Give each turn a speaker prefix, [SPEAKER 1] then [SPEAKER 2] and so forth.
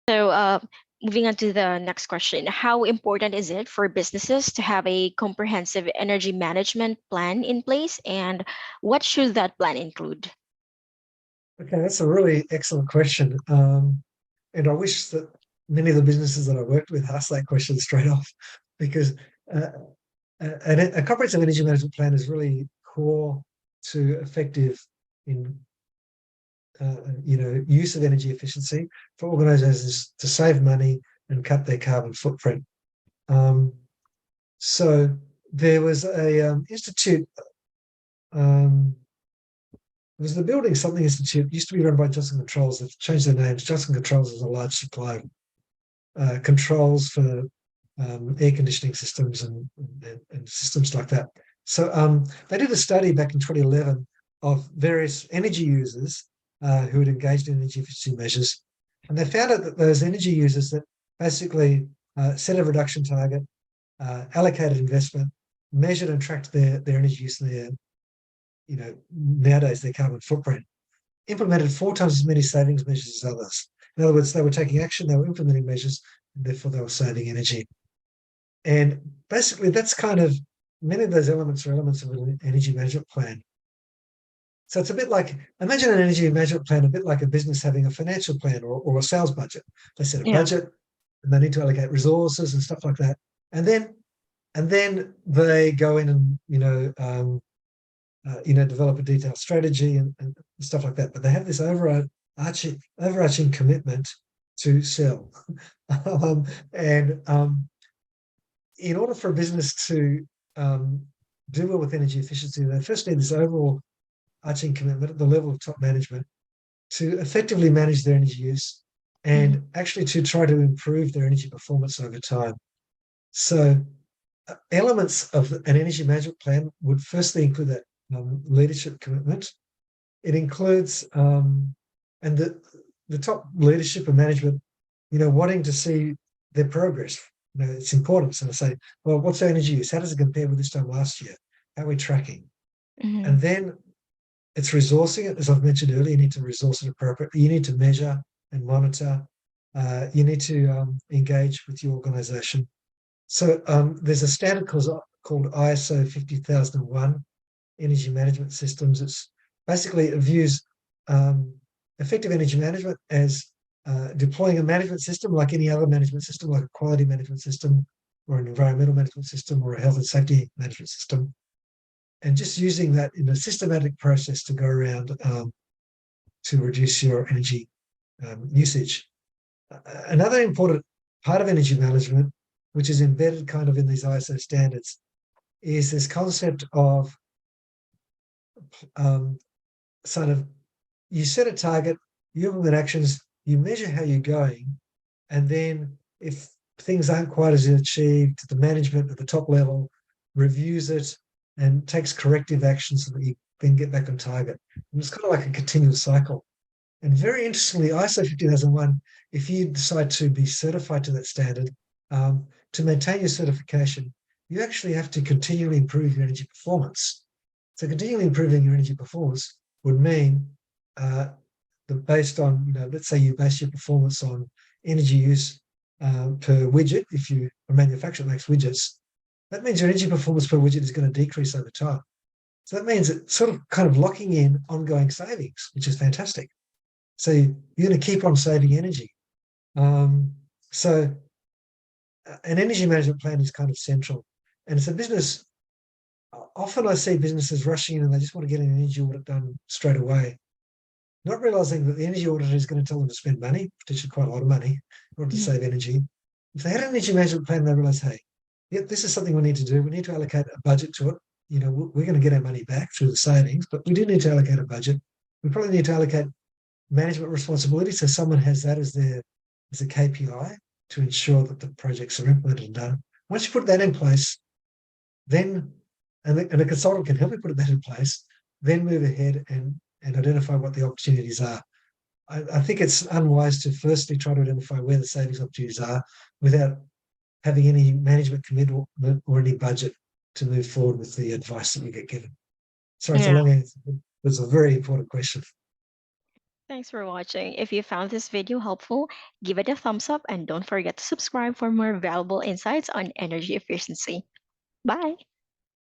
[SPEAKER 1] So, moving on to the next question. How important is it for businesses to have a comprehensive energy management plan in place? And what should that plan include?
[SPEAKER 2] Okay, that's a really excellent question. And I wish that many of the businesses that I worked with asked that question straight off, because uh, a comprehensive energy management plan is really core to effective in use of energy efficiency for organisations to save money and cut their carbon footprint. Um, so there was a institute. It was the Building Something Institute. It used to be run by Johnson Controls. They've changed their names. Johnson Controls is a large supplier of controls for air conditioning systems and systems like that. So they did a study back in 2011 of various energy users who had engaged in energy efficiency measures. And they found out that those energy users that basically set a reduction target, allocated investment, measured and tracked their energy use and nowadays their carbon footprint, implemented 4 times as many savings measures as others. In other words, they were taking action, they were implementing measures, and therefore they were saving energy. And basically, that's kind of many of those elements are elements of an energy management plan. So it's a bit like, imagine an energy management plan, a bit like a business having a financial plan or a sales budget. They set a
[SPEAKER 1] Yeah.
[SPEAKER 2] budget and they need to allocate resources and stuff like that. And then they go in and develop a detailed strategy and stuff like that. But they have this overarching commitment to sell. And in order for a business to do well with energy efficiency, they first need this overall arching commitment at the level of top management to effectively manage their energy use and actually to try to improve their energy performance over time. So elements of an energy management plan would firstly include that leadership commitment. It includes and the top leadership and management, wanting to see their progress. It's important. So I say, well, what's our energy use? How does it compare with this time last year? How are we tracking?
[SPEAKER 1] Mm-hmm.
[SPEAKER 2] And then it's resourcing it. As I've mentioned earlier, you need to resource it appropriately. You need to measure and monitor. You need to engage with your organisation. So there's a standard called ISO 50001 energy management systems. It's basically, it views effective energy management as deploying a management system like any other management system, like a quality management system or an environmental management system or a health and safety management system, and just using that in a systematic process to go around to reduce your energy usage. Another important part of energy management, which is embedded kind of in these ISO standards, is this concept of sort of, you set a target, you implement actions, you measure how you're going, and then if things aren't quite as achieved, the management at the top level reviews it and takes corrective action so that you then get back on target. And it's kind of like a continuous cycle. And very interestingly, ISO 50001, if you decide to be certified to that standard, to maintain your certification, you actually have to continually improve your energy performance. So continually improving your energy performance would mean that based on, let's say you base your performance on energy use per widget, if you a manufacturer that makes widgets, that means your energy performance per widget is going to decrease over time. So that means it's sort of kind of locking in ongoing savings, which is fantastic. So you're going to keep on saving energy. So an energy management plan is kind of central. And it's a business, often I see businesses rushing in and they just want to get an energy audit done straight away, not realizing that the energy auditor is going to tell them to spend money, potentially quite a lot of money, in order to save energy. If they had an energy management plan, they realize, hey, yep, this is something we need to do. We need to allocate a budget to it. We're going to get our money back through the savings, but we do need to allocate a budget. We probably need to allocate management responsibility, so someone has that as a KPI to ensure that the projects are implemented and done. Once you put that in place, then and a consultant can help you put that in place, then move ahead and identify what the opportunities are. I think it's unwise to firstly try to identify where the savings opportunities are without having any management commitment or any budget to move forward with the advice that you get given. Sorry, it's a long answer, but it's a very important question.
[SPEAKER 1] Thanks for watching. If you found this video helpful, give it a thumbs up and don't forget to subscribe for more valuable insights on energy efficiency. Bye.